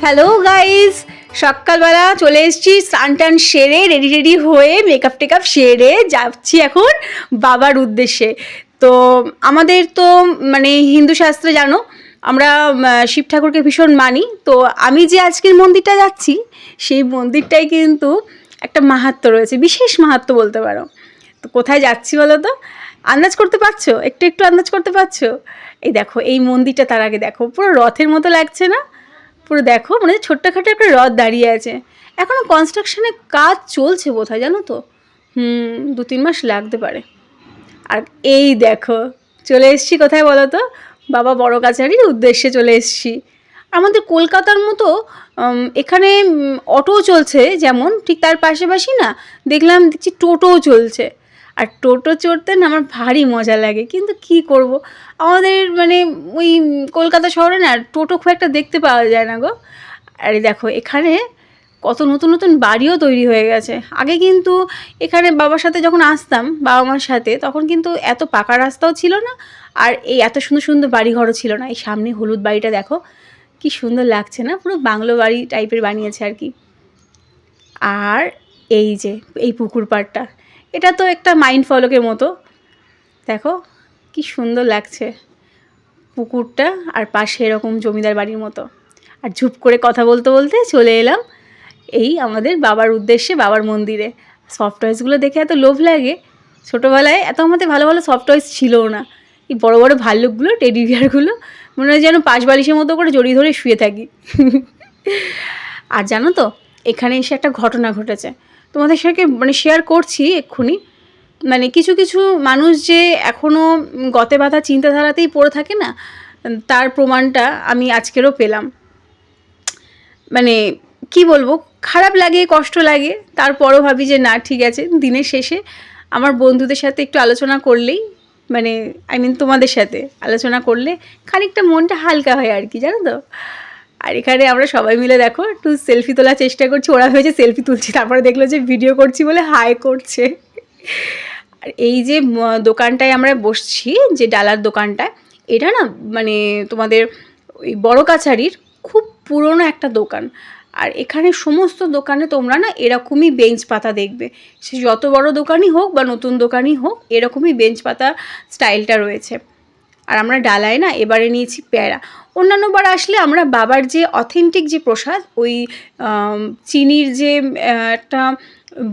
Hello guys, সকালবেলা চলে এসেছি, স্নান টান সেরে রেডি হয়ে মেকআপ টেকআপ সেরে যাচ্ছি এখন বাবার উদ্দেশ্যে। তো আমাদের তো মানে হিন্দু শাস্ত্রে জানো আমরা শিব ঠাকুরকে ভীষণ মানি। তো আমি যে আজকের মন্দিরটা যাচ্ছি সেই মন্দিরটাই কিন্তু একটা মাহাত্ম্য রয়েছে, বিশেষ মাহাত্ম্য বলতে পারো। তো কোথায় যাচ্ছি বলো তো? আন্দাজ করতে পারছো? একটু একটু আন্দাজ করতে পারছো? এই দেখো এই মন্দিরটা, তার আগে দেখো পুরো রথের মতো লাগছে না? পুরো দেখো মানে ছোট্টখাটো একটা রথ দাঁড়িয়ে আছে, এখনও কনস্ট্রাকশনের কাজ চলছে বোধহয়, জানো তো। 2-3 মাস লাগতে পারে। আর এই দেখো চলে এসছি কোথায় বলো তো? বাবা বড় কাছারির উদ্দেশ্যে চলে এসছি। আমাদের কলকাতার মতো এখানে অটো চলছে যেমন, ঠিক তার পাশাপাশি না দেখছি টোটোও চলছে। আর টোটো চড়তে না আমার ভারী মজা লাগে, কিন্তু কি করব, আমাদের মানে ওই কলকাতা শহরে না টোটো খুব একটা দেখতে পাওয়া যায় না গো। আরে দেখো এখানে কত নতুন নতুন বাড়িও তৈরি হয়ে গেছে। আগে কিন্তু এখানে বাবার সাথে যখন আসতাম, বাবা মার সাথে, তখন কিন্তু এত পাকা রাস্তাও ছিল না, আর এই এত সুন্দর সুন্দর বাড়িঘরও ছিল না। এই সামনে হলুদ বাড়িটা দেখো কি সুন্দর লাগছে না, পুরো বাংলো বাড়ি টাইপের বানিয়েছে আর কি। আর এই যে এই পুকুর পাড়টা, এটা তো একটা মাইন্ড ফলকের মতো, দেখো কি সুন্দর লাগছে পুকুরটা, আর পাশে এরকম জমিদার বাড়ির মতো। আর ঝুপ করে কথা বলতে বলতে চলে এলাম এই আমাদের বাবার উদ্দেশ্যে, বাবার মন্দিরে। সফট টয়েসগুলো দেখে এত লোভ লাগে, ছোটোবেলায় এত আমাদের ভালো ভালো সফট টয়েস ছিলও না। এই বড় বড় ভাল্লুকগুলো, টেডি বিয়ারগুলো মনে হয় যেন পাশ বালিশের মতো করে জড়িয়ে ধরে শুয়ে থাকি। আর জানো তো এখানে এসে একটা ঘটনা ঘটেছে, তোমাদের সাথে মানে শেয়ার করছি এক্ষুনি। মানে কিছু কিছু মানুষ যে এখনও গতে বাঁধা চিন্তাধারাতেই পড়ে থাকে না, তার প্রমাণটা আমি আজকেরও পেলাম। মানে কি বলবো, খারাপ লাগে, কষ্ট লাগে, তারপরও ভাবি যে না ঠিক আছে, দিনের শেষে আমার বন্ধুদের সাথে একটু আলোচনা করলেই, মানে তোমাদের সাথে আলোচনা করলে খানিকটা মনটা হালকা হয় আর কি, জানো তো। আর এখানে আমরা সবাই মিলে দেখো একটু সেলফি তোলার চেষ্টা করছি, ওরা ভেবেছে সেলফি তুলছি, তারপরে দেখলো যে ভিডিও করছি বলে হাই করছে। আর এই যে দোকানটায় আমরা বসছি, যে ডালার দোকানটায়, এটা না মানে তোমাদের ওই বড় কাছারির খুব পুরনো একটা দোকান। আর এখানে সমস্ত দোকানে তোমরা না এরকমই বেঞ্চ পাতা দেখবে, সে যত বড় দোকানই হোক বা নতুন দোকানই হোক, এরকমই বেঞ্চ পাতা স্টাইলটা রয়েছে। আর আমরা ডালায় না এবারে নিয়েছি প্যারা। অন্যান্যবার আসলে আমরা বাবার যে অথেন্টিক যে প্রসাদ, ওই চিনির যে একটা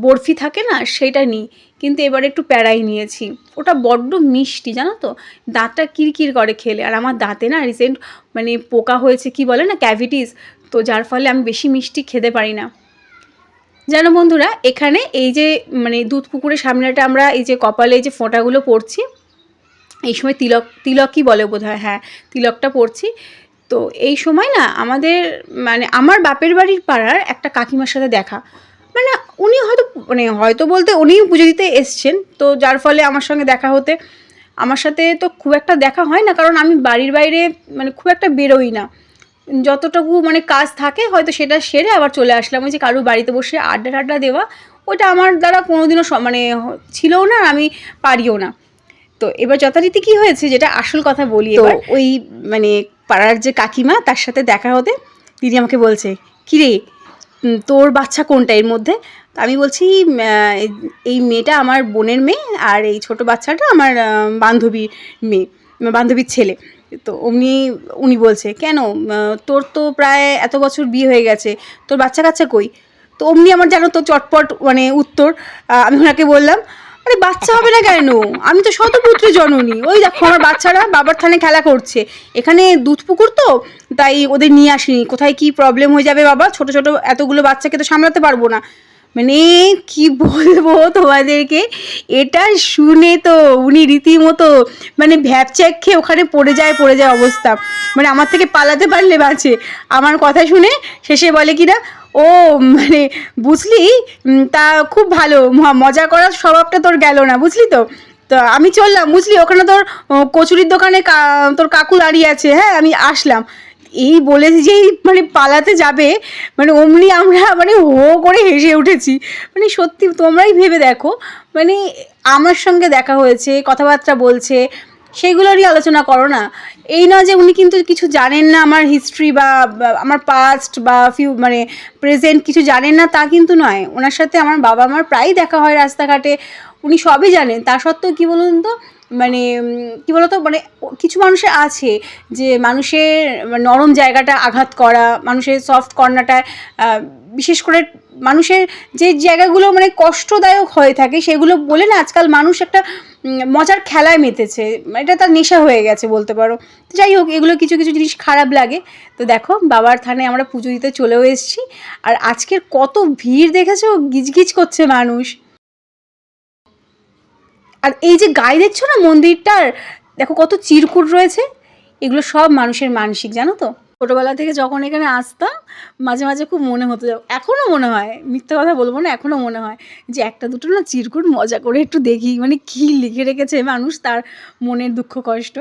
বরফি থাকে না, সেটা নিই, কিন্তু এবারে একটু প্যারাই নিয়েছি। ওটা বড্ড মিষ্টি জানো তো, দাঁতটা কিরকির করে খেলে। আর আমার দাঁতে না রিসেন্ট মানে পোকা হয়েছে, কি বলে না, ক্যাভিটিস, তো যার ফলে আমি বেশি মিষ্টি খেতে পারি না। জানো বন্ধুরা, এখানে এই যে মানে দুধ পুকুরের সামনেটা আমরা এই যে কপালে এই যে ফোঁটাগুলো পড়ছি, এই সময় তিলকই বলে বোধহয়, হ্যাঁ তিলকটা পড়ছি। তো এই সময় না আমাদের মানে আমার বাপের বাড়ির পাড়ার একটা কাকিমার সাথে দেখা, মানে উনি হয়তো বলতে উনিই পুজো দিতে এসছেন, তো যার ফলে আমার সঙ্গে দেখা হতে, আমার সাথে তো খুব একটা দেখা হয় না, কারণ আমি বাড়ির বাইরে মানে খুব একটা বেরোই না। যতটুকু মানে কাজ থাকে হয়তো সেটা সেরে আবার চলে আসলাম। ওই যে কারোর বাড়িতে বসে আড্ডা টাড্ডা দেওয়া, ওইটা আমার দ্বারা কোনোদিনও মানে ছিলও না, আমি পারিও না। তো এবার যথারীতি কি হয়েছে, যেটা আসল কথা বলি, এবার ওই মানে পাড়ার যে কাকিমা, তার সাথে দেখা হতে দিদি আমাকে বলছে, কিরে তোর বাচ্চা কোনটা এর মধ্যে? আমি বলছি এই মেয়েটা আমার বোনের মেয়ে, আর এই ছোট বাচ্চাটা আমার বান্ধবীর মেয়ে, বান্ধবীর ছেলে। তো উনি বলছে, কেন তোর তো প্রায় এত বছর বিয়ে হয়ে গেছে, তোর বাচ্চা কাচ্চা কই? তো অমনি আমার জানো তো চটপট মানে উত্তর, আমি ওনাকে বললাম, আরে বাচ্চা হবে না কেন, আমি তো শতপুত্রী জননী, ওই দেখো আমার বাচ্চারা বাবার থানে খেলা করছে, এখানে দুধ পুকুর তো তাই ওদের নিয়ে আসিনি, কোথায় কি প্রবলেম হয়ে যাবে বাবা, ছোট ছোট এতগুলো বাচ্চাকে তো সামলাতে পারবো না। মানে কি বলবো তোমাদেরকে, এটা শুনে তো উনি রীতিমতো মানে ভ্যাপচ্যাক খেয়ে ওখানে পড়ে যায় অবস্থা, মানে আমার থেকে পালাতে পারলে বাঁচে। আমার কথা শুনে শেষে বলে কিনা, ও মানে বুঝলি, তা খুব ভালো, মজা করার স্বভাবটা তোর গেল না, বুঝলি তো। তো আমি চললাম, বুঝলি, ওখানে তোর কচুরির দোকানে তোর কাকু দাঁড়িয়ে আছে, হ্যাঁ আমি আসলাম। এই বলে যেই মানে পালাতে যাবে, মানে অমনি আমরা মানে হো করে হেসে উঠেছি। মানে সত্যি তোমরাই ভেবে দেখো, মানে আমার সঙ্গে দেখা হয়েছে, কথাবার্তা বলছে, সেইগুলোরই আলোচনা করো না। এই নয় যে উনি কিন্তু কিছু জানেন না আমার হিস্ট্রি বা আমার পাস্ট বা মানে প্রেজেন্ট কিছু জানেন না তা কিন্তু নয়। ওনার সাথে আমার বাবা মার প্রায়ই দেখা হয় রাস্তাঘাটে, উনি সবই জানেন। তা সত্ত্বেও কী বলুন তো, মানে কী বলতো, মানে কিছু মানুষের আছে যে মানুষের নরম জায়গাটা আঘাত করা, মানুষের সফট কর্নারটায় বিশেষ করে মানুষের যে জায়গাগুলো মানে কষ্টদায়ক হয়ে থাকে সেগুলো বলে না আজকাল মানুষ একটা মজার খেলায় মেতেছে, এটা তার নেশা হয়ে গেছে বলতে পারো। তো যাই হোক, এগুলো কিছু কিছু জিনিস খারাপ লাগে। তো দেখো বাবার থানে আমরা পুজো দিতে চলেও এসেছি, আর আজকের কত ভিড় দেখেছো, গিজগিজ করছে মানুষ। আর এই যে গায়ে দেখছো না মন্দিরটার, দেখো কত চিরকুট রয়েছে, এগুলো সব মানুষের মানসিক, জানো তো। ছোটোবেলা থেকে যখন এখানে আসতাম মাঝে মাঝে খুব মনে হতো, এখনও মনে হয়, মিথ্যে কথা বলবো না, এখনও মনে হয় যে একটা দুটো না চিরকুট মজা করে একটু দেখি, মানে কী লিখে রেখেছে মানুষ তার মনের দুঃখ কষ্ট।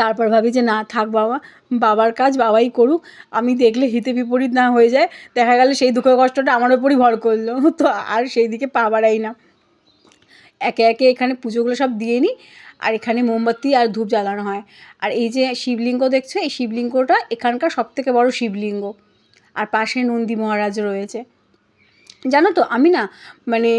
তারপর ভাবি যে না থাক বাবা, বাবার কাজ বাবাই করুক, আমি দেখলে হিতে বিপরীত না হয়ে যায়, দেখা গেলে সেই দুঃখ কষ্টটা আমার ওপরই ভর করলো, তো আর সেই দিকে পা বাড়াই না। একে একে এখানে পুজোগুলো সব দিয়ে নিই, আর এখানে মোমবাতি আর ধূপ জ্বালানো হয়। আর এই যে শিবলিঙ্গ দেখছো, এই শিবলিঙ্গটা এখানকার সবথেকে বড় শিবলিঙ্গ, আর পাশে নন্দী মহারাজ রয়েছে। জানো তো আমি না মানে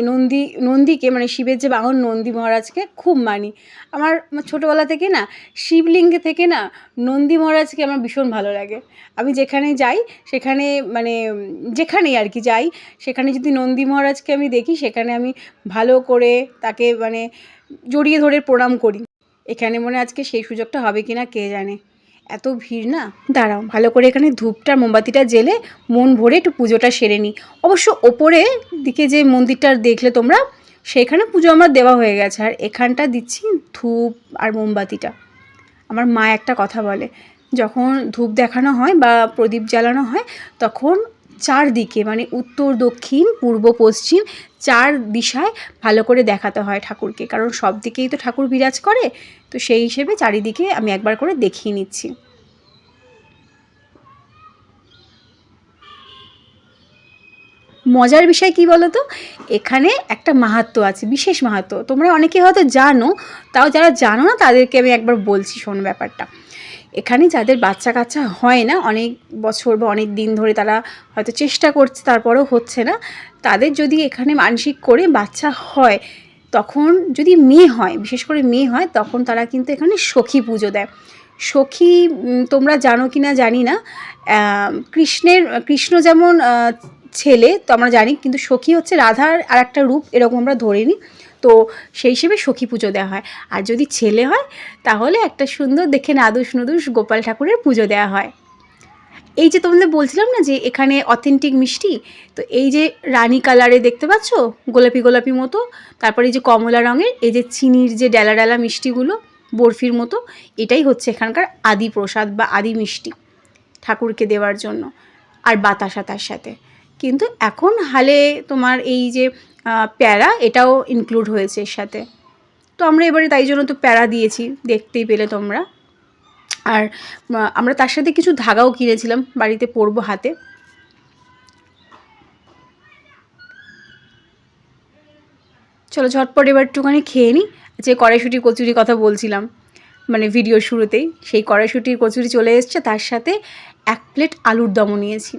নন্দীকে মানে শিবের যে বাহন নন্দী মহারাজকে খুব মানি। আমার ছোটোবেলা থেকে না শিবলিঙ্গে থেকে না নন্দী মহারাজকে আমার ভীষণ ভালো লাগে। আমি যেখানে যাই সেখানে মানে যেখানেই আর কি যাই, সেখানে যদি নন্দী মহারাজকে আমি দেখি সেখানে আমি ভালো করে তাকে মানে জড়িয়ে ধরে প্রণাম করি। এখানে মনে আজকে সেই সুযোগটা হবে কি না কে জানে, এত ভিড় না। দাঁড়াও ভালো করে এখানে ধূপটা মোমবাতিটা জ্বেলে মন ভরে একটু পুজোটা সেরে নিই। অবশ্য ওপরে দিকে যে মন্দিরটা দেখলে তোমরা, সেখানে পুজো আমার দেওয়া হয়ে গেছে, আর এখানটা দিচ্ছি ধূপ আর মোমবাতিটা। আমার মা একটা কথা বলে, যখন ধূপ দেখানো হয় বা প্রদীপ জ্বালানো হয় তখন চারদিকে মানে উত্তর দক্ষিণ পূর্ব পশ্চিম চার দিশায় ভালো করে দেখাতে হয় ঠাকুরকে, কারণ সব দিকেই তো ঠাকুর বিরাজ করে। তো সেই হিসেবে চারিদিকে আমি একবার করে দেখিয়ে নিচ্ছি। মজার বিষয় কি বলো তো, এখানে একটা মাহাত্ম্য আছে, বিশেষ মাহাত্ম্য, তোমরা অনেকে হয়তো জানো, তাও যারা জানো না তাদেরকে আমি একবার বলছি শোনো ব্যাপারটা। এখানে যাদের বাচ্চা কাচ্চা হয় না অনেক বছর বা অনেক দিন ধরে, তারা হয়তো চেষ্টা করছে তারপরেও হচ্ছে না, তাদের যদি এখানে মানসিক করে বাচ্চা হয়, তখন যদি মেয়ে হয়, বিশেষ করে মেয়ে হয়, তখন তারা কিন্তু এখানে সখী পুজো দেয়। সখী তোমরা জানো কি না জানি না, কৃষ্ণ যেমন ছেলে তো আমরা জানি, কিন্তু সখী হচ্ছে রাধার আর একটা রূপ, এরকম আমরা ধরে নিই। তো সেই হিসেবে সখী পুজো দেওয়া হয়। আর যদি ছেলে হয় তাহলে একটা সুন্দর দেখে নাদুস নুদুস গোপাল ঠাকুরের পুজো দেওয়া হয়। এই যে তোমাদের বলছিলাম না যে এখানে অথেন্টিক মিষ্টি, তো এই যে রানী কালারে দেখতে পাচ্ছ, গোলাপি গোলাপি মতো, তারপরে এই যে কমলা রঙের এই যে চিনির যে ডালা ডালা মিষ্টিগুলো বরফির মতো, এটাই হচ্ছে এখানকার আদি প্রসাদ বা আদি মিষ্টি ঠাকুরকে দেওয়ার জন্য, আর বাতাসা তার সাথে। কিন্তু এখন হালে তোমার এই যে প্যারা, এটাও ইনক্লুড হয়েছে এর সাথে। তো আমরা এবারে তাই জন্য তো প্যারা দিয়েছি, দেখতেই পেলে তোমরা। আর আমরা তার সাথে কিছু ধাগাও কিনেছিলাম, বাড়িতে পরবো হাতে। চলো ঝটপট এবার একটুখানি খেয়ে নিই। যে কড়াইশুঁটি কচুরির কথা বলছিলাম মানে ভিডিওর শুরুতেই, সেই কড়াইশুঁটির কচুরি চলে এসছে, তার সাথে 1 প্লেট আলুর দমও নিয়েছি।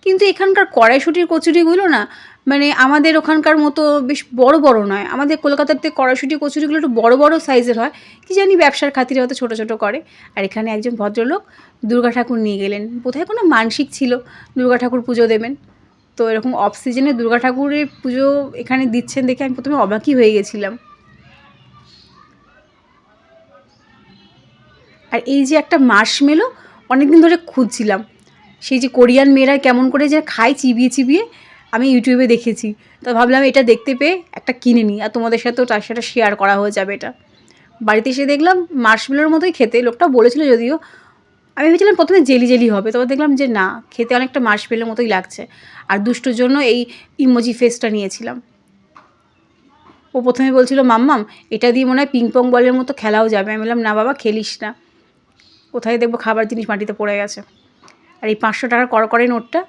কিন্তু এখানকার কড়াইশুঁটির কচুরিগুলো না মানে আমাদের ওখানকার মতো বেশ বড় বড় নয়। আমাদের কলকাতাতে কড়াইশুঁটি কচুরিগুলো একটু বড় বড় সাইজের হয়, কি জানি ব্যবসার খাতিরে হয়তো ছোটো ছোটো করে। আর এখানে একজন ভদ্রলোক দুর্গা ঠাকুর নিয়ে গেলেন, বোধহয় কোনো মানসিক ছিল দুর্গা ঠাকুর পুজো দেবেন। তো এরকম অফ সিজনে দুর্গা ঠাকুরের পুজো এখানে দিচ্ছেন দেখে আমি প্রথমে অবাকই হয়ে গেছিলাম। আর এই যে একটা মার্শমেলো অনেক দিন ধরে খুঁজছিলাম, সেই যে কোরিয়ান মেয়েরা কেমন করে যে খায় চিবিয়ে চিবিয়ে, আমি ইউটিউবে দেখেছি, তো ভাবলাম এটা দেখতে পেয়ে একটা কিনে নিই, আর তোমাদের সাথেও তার সাথে শেয়ার করা হয়ে যাবে। এটা বাড়িতে এসে দেখলাম মার্শমেলোর মতোই খেতে, লোকটা বলেছিল যদিও, আমি ভেবেছিলাম প্রথমে জেলি জেলি হবে, তবে দেখলাম যে না, খেতে অনেকটা মার্শমেলোর মতোই লাগছে। আর দুষ্টুর জন্য এই ইমোজি ফেসটা নিয়েছিলাম। ও প্রথমে বলছিল মাম্মাম এটা দিয়ে মনে হয় পিংপং বলের মতো খেলাও যাবে, আমি বললাম না বাবা খেলিস না, কোথায় দেখবো খাবার জিনিস মাটিতে পড়ে গেছে। আর এই 500 টাকার কড়কড়ে নোটটা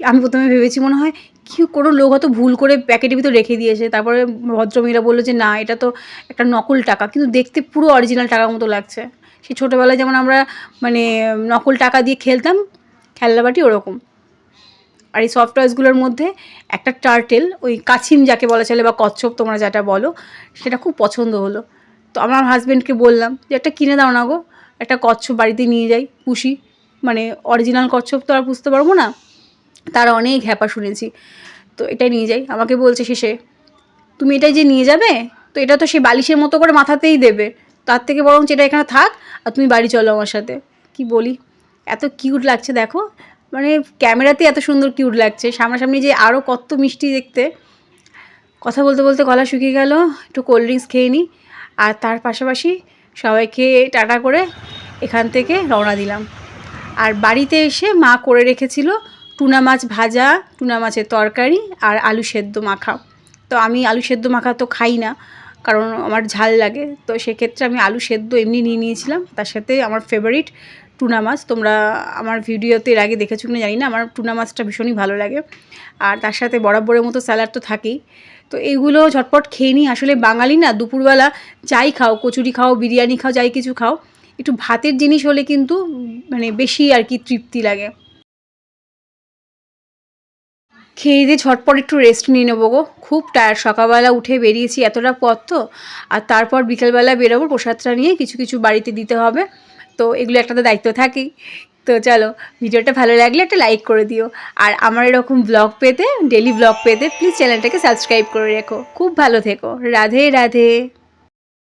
আমি প্রথমে ভেবেছি মনে হয় কি কোনো লোক হয়তো ভুল করে প্যাকেটের ভিতর রেখে দিয়েছে। তারপরে ভদ্রমহিলা বললো যে না এটা তো একটা নকল টাকা, কিন্তু দেখতে পুরো অরিজিনাল টাকার মতো লাগছে। সেই ছোটোবেলায় যেমন আমরা মানে নকল টাকা দিয়ে খেলতাম খেলনাবাটি ওরকম। আর এই সফট টয়েসগুলোর মধ্যে একটা টার্টেল, ওই কাছিম যাকে বলা চলে বা কচ্ছপ তোমরা যেটা বলো, সেটা খুব পছন্দ হলো। তো আমার হাজব্যান্ডকে বললাম যে একটা কিনে দাও না গো, একটা কচ্ছপ বাড়িতে নিয়ে যাই পুষি, মানে অরিজিনাল কচ্ছপ তো আর পুষতে পারবো না, তার অনেক হ্যাপা শুনেছি, তো এটাই নিয়ে যাই। আমাকে বলছে শেষে তুমি এটাই যে নিয়ে যাবে, তো এটা তো সে বালিশের মতো করে মাথাতেই দেবে, তার থেকে বরং এটা এখানে থাক আর তুমি বাড়ি চলো আমার সাথে। কি বলি, এত কিউট লাগছে দেখো, মানে ক্যামেরাতে এত সুন্দর কিউট লাগছে, সামনাসামনি যে আরও কত মিষ্টি দেখতে। কথা বলতে বলতে গলা শুকিয়ে গেল, একটু কোল্ড ড্রিঙ্কস খেয়ে নিই, আর তার পাশাপাশি সবাইকে টাটা করে এখান থেকে রওনা দিলাম। আর বাড়িতে এসে মা করে রেখেছিল টুনা মাছ ভাজা, টুনা মাছের তরকারি আর আলু সেদ্ধ মাখা। তো আমি আলু সেদ্ধ মাখা তো খাই না, কারণ আমার ঝাল লাগে, তো সেক্ষেত্রে আমি আলু সেদ্ধ এমনি নিয়ে নিয়েছিলাম। তার সাথে আমার ফেভারিট টুনা মাছ, তোমরা আমার ভিডিওতে এর আগে দেখেছো কিনা জানি না, আমার টুনা মাছটা ভীষণই ভালো লাগে। আর তার সাথে বরাবরের মতো স্যালাড তো থাকেই। তো এইগুলো ঝটপট খেয়ে নিই। আসলে বাঙালি না, দুপুরবেলা যাই খাও, কচুরি খাও, বিরিয়ানি খাও, যাই কিছু খাও, একটু ভাতের জিনিস হলে কিন্তু মানে বেশি আর কি তৃপ্তি লাগে। খেয়ে দিয়ে ঝটপট একটু রেস্ট নিয়ে নেবো গো, খুব টায়ার্ড। সকালবেলা উঠে বেরিয়েছি এতটা পথ তো, আর তারপর বিকেলবেলা বেরোবো প্রসাদটা নিয়ে, কিছু কিছু বাড়িতে দিতে হবে, তো এগুলো একটা তো দায়িত্ব থাকেই। তো চলো, ভিডিওটা ভালো লাগলে একটা লাইক করে দিও, আর আমার এরকম ব্লগ পেতে, ডেলি ব্লগ পেতে প্লিজ চ্যানেলটাকে সাবস্ক্রাইব করে রেখো। খুব ভালো থেকো, রাধে রাধে।